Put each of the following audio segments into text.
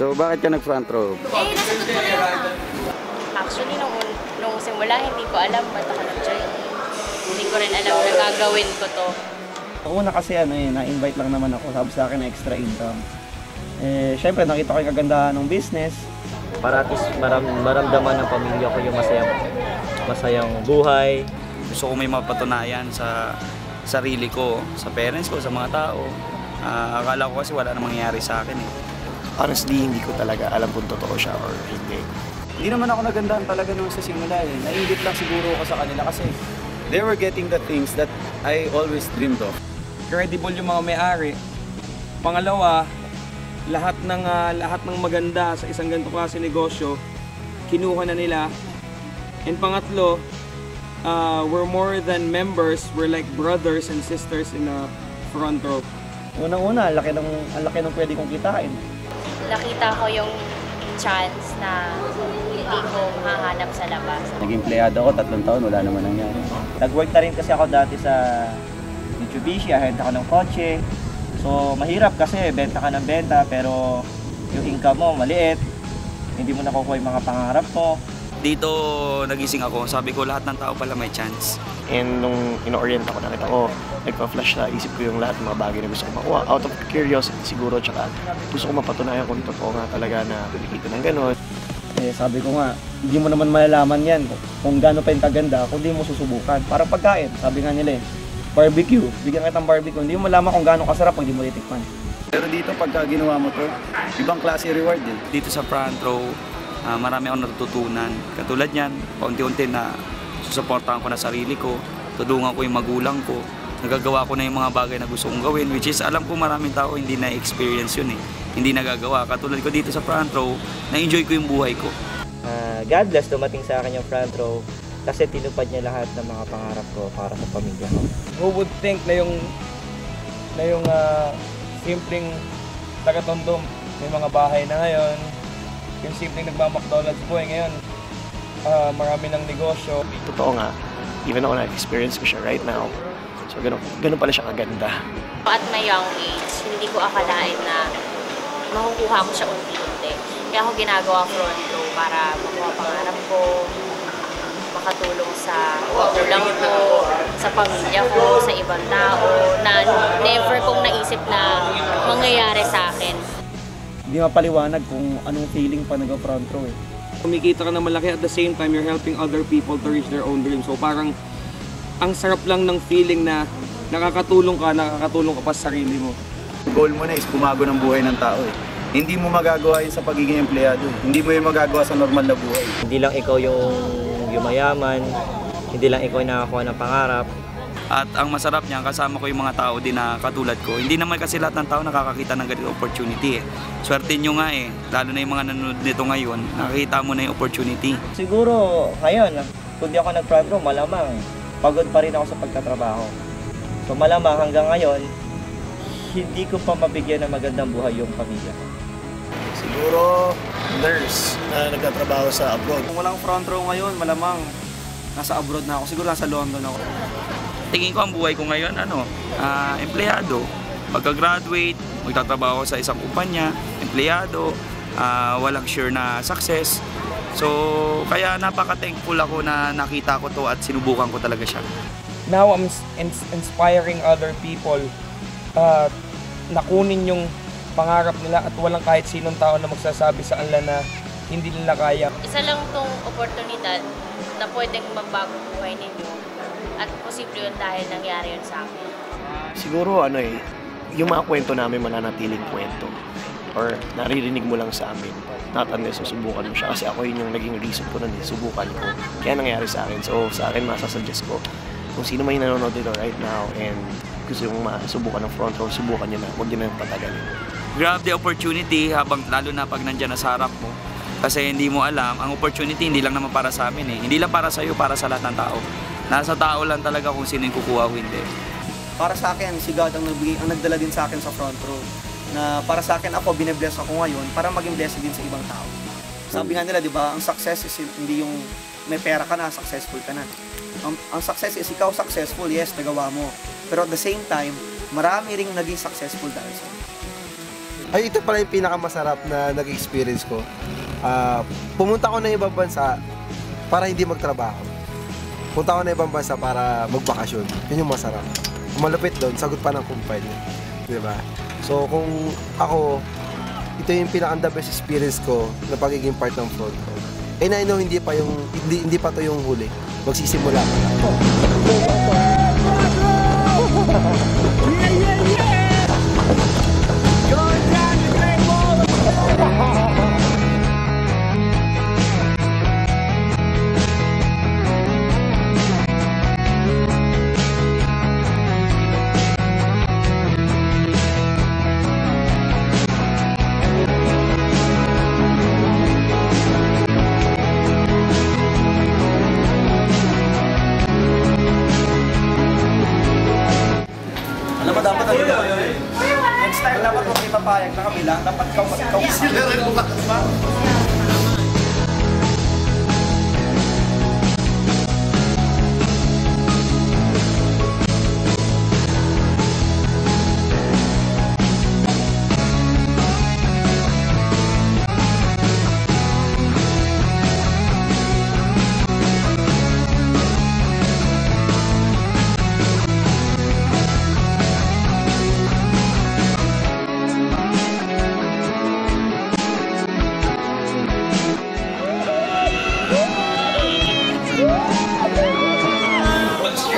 So, bakit ka nag-front row? Nasagot ko na yun. Actually, nung simula, hindi ko alam ba't ako nag-join. Hindi ko rin alam na gagawin ko to. Una kasi na-invite lang naman ako, sabi sa akin na extra income. Syempre nakita ko yung kagandahan ng business. Para at least maramdaman ng pamilya ko yung masayang buhay. Gusto ko may mapatunayan sa sarili ko, sa parents ko, sa mga tao. Akala ko kasi wala na mangyayari sa akin eh. Honestly, hindi ko talaga alam kung totoo siya or hindi. Hindi naman ako nagandahan talaga nung sa simula eh. Nainggit lang siguro ako sa kanila kasi they were getting the things that I always dreamed of. Credible yung mga may-ari. Pangalawa, lahat ng maganda sa isang ganito klase negosyo, kinuha na nila. And pangatlo, we're more than members, we're like brothers and sisters in a front row. Unang-una, ang laki ng pwede kong kitain. Nakita ko yung chance na hindi ko mahanap sa labas. Naging empleyado ako, 3 taon, wala naman nangyari. Nag-work na rin kasi ako dati sa Mitsubishi, ahente ako ng kotse. So, mahirap kasi benta ka ng benta, pero yung income mo maliit. Hindi mo nakukuha yung mga pangarap mo. Dito nagising ako, sabi ko lahat ng tao pala may chance. And nung ino-orient ako, nakita ko, nagpa-flash na isip ko yung lahat ng mga bagay na gusto ko makuha. Out of curiosity siguro, tsaka gusto ko mapatunayan kung totoo nga talaga na kumikita ng gano'n. Sabi ko nga, hindi mo naman malalaman yan kung gaano pa yung kaganda kung hindi mo susubukan. Parang pagkain, sabi nga nila barbecue, bigyan kitang barbecue, hindi mo malaman kung gaano kasarap pag hindi mo titikman. Pero dito pagka ginawa mo to, ibang klase reward din. Dito sa front row, marami akong natututunan. Katulad yan, paunti-unti na susuportahan ko na sarili ko, tulungan ko yung magulang ko, nagagawa ko na yung mga bagay na gusto kong gawin, which is alam ko maraming tao hindi na-experience yun eh, hindi nagagawa. Katulad ko dito sa front row, na-enjoy ko yung buhay ko. God bless, dumating sa akin yung front row kasi tinupad niya lahat ng mga pangarap ko para sa pamilya ko. Who would think na yung simpleng taga-Tondo may mga bahay na ngayon, yung simpleng nagma-McDonald's buhay ngayon, marami ng negosyo. Totoo nga, even ako na-experience ko siya right now. So, ganun pala siya kaganda. At my young age, hindi ko akalain na makukuha ko siya unti-unti. Kaya ako ginagawa front row para makuha pangarap ko, makatulong sa magulang ko, sa pamilya ko, sa ibang tao, na never kong naisip na mangyayari sa akin. Hindi mapaliwanag kung anong feeling pa nag-front row eh. Kumikita ka na malaki at the same time you're helping other people to reach their own dreams. So parang ang sarap lang ng feeling na nakakatulong ka pa sa sarili mo. Goal mo na is bumago ng buhay ng tao eh. Hindi mo magagawa yun sa pagiging empleyado. Hindi mo yun magagawa sa normal na buhay. Hindi lang ikaw yung mayaman, hindi lang ikaw yung nakakuha ng pangarap. At ang masarap niya, kasama ko yung mga tao din na katulad ko. Hindi naman kasi lahat ng tao nakakakita ng ganitong opportunity eh. Swerte nyo nga eh, lalo na yung mga nanonood nito ngayon, nakakita mo na yung opportunity. Siguro ngayon, kung di ako nag-front row, malamang pagod pa rin ako sa pagtatrabaho. So malamang hanggang ngayon, hindi ko pa mabigyan ng magandang buhay yung pamilya ko. Siguro, nurse na nagtatrabaho sa abroad. Kung walang front row ngayon, malamang nasa abroad na ako. Siguro nasa London ako. Tingin ko ang buhay ko ngayon, empleyado. Pagka-graduate, magtatrabaho sa isang kumpanya, empleyado, walang sure na success. So, kaya napaka-thankful ako na nakita ko to at sinubukan ko talaga siya. Now I'm inspiring other people na kunin yung pangarap nila at walang kahit sinong tao na magsasabi sa kanila na hindi nila kaya. Isa lang tong oportunidad na pwedeng magbago buhay ninyo at posible yun dahil nangyari yun sa akin. Siguro yung mga kwento namin mananatiling kwento or naririnig mo lang sa amin. Not unless susubukan mo siya. Kasi ako yun yung naging reason ko nun, subukan ko. Kaya nangyari sa akin. So sa akin masasuggest ko, kung sino man yung nanonood dito right now and gusto yung masubukan ng front row, subukan nyo na. Huwag nyo na yung patagalin. Grab the opportunity habang lalo na pag nandyan na sa harap mo. Kasi hindi mo alam, ang opportunity hindi lang naman para sa amin eh. Hindi lang para sa iyo, para sa lahat ng tao. Nasa tao lang talaga kung sino yung kukuha o hindi. Para sa akin, si God ang nagdala din sa akin sa front row. Na para sa akin, ako, bine-bless ako ngayon para maging blessing din sa ibang tao. Sabi nga nila, di ba, ang success is hindi yung may pera ka na, successful ka na. Ang success is ikaw successful, yes, nagawa mo. Pero at the same time, marami ring naging successful dahil sa Ay, ito pala yung pinakamasarap na nag-experience ko. Pumunta ako ng ibang bansa para hindi magtrabaho. Punta ako ng ibang bansa para magbakasyon. Yun yung masarap. Malupit doon, sagot pa ng kumpanya. Diba? So, kung ako, ito yung pinaka-the best experience ko na pagiging part ng front row. And I know hindi pa to yung huli. Magsisimula pa lang. Alam mo, dapat ano ba? Next time, dapat huwag ipapayag na kabila. Dapat ikaw sila rin bukas ba?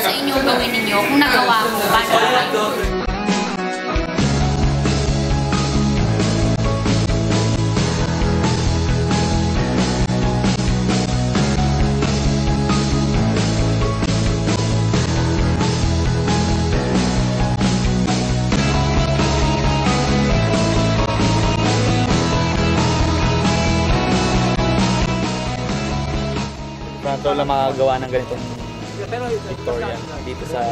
Sa inyo gawin ninyo, kung nagawa ko, paano kayo? Front row lang makagawa ng ganitong Victoria dito sa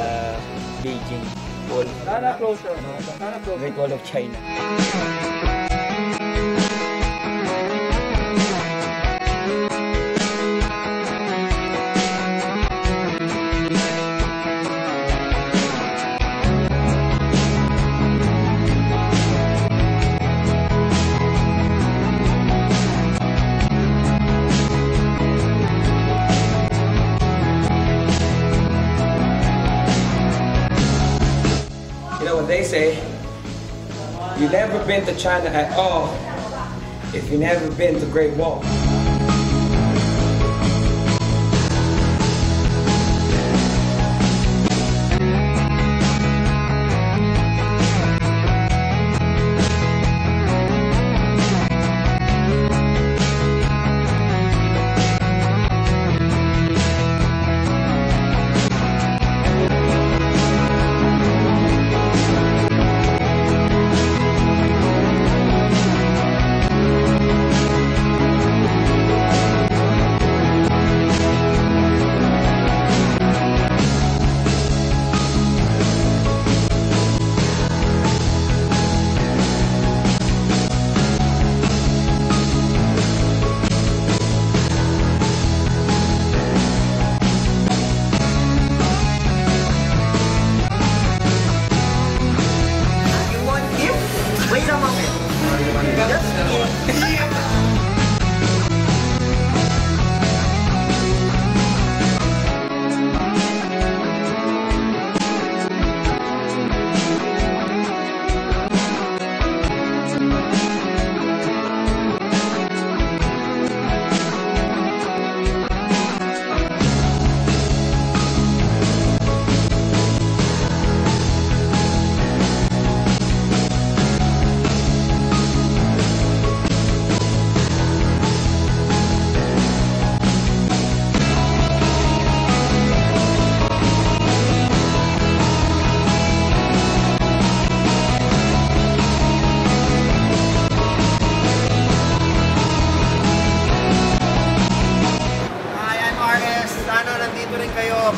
Beijing Wall. Great Wall of China. You know what they say? You've never been to China at all if you've never been to Great Wall.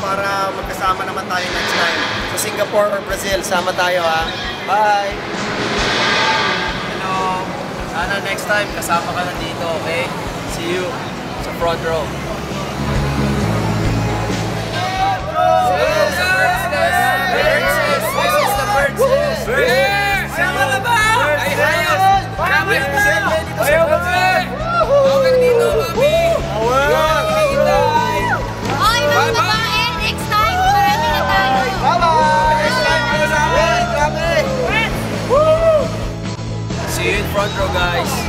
para magkasama naman tayo next time. Sa Singapore or Brazil, sama tayo ha. Bye! Hello! Sana next time kasama ka na dito, okay? See you sa front row. This is the bird's nest! This is the bird's nest! Sama na ba? Ay, hayos! guys.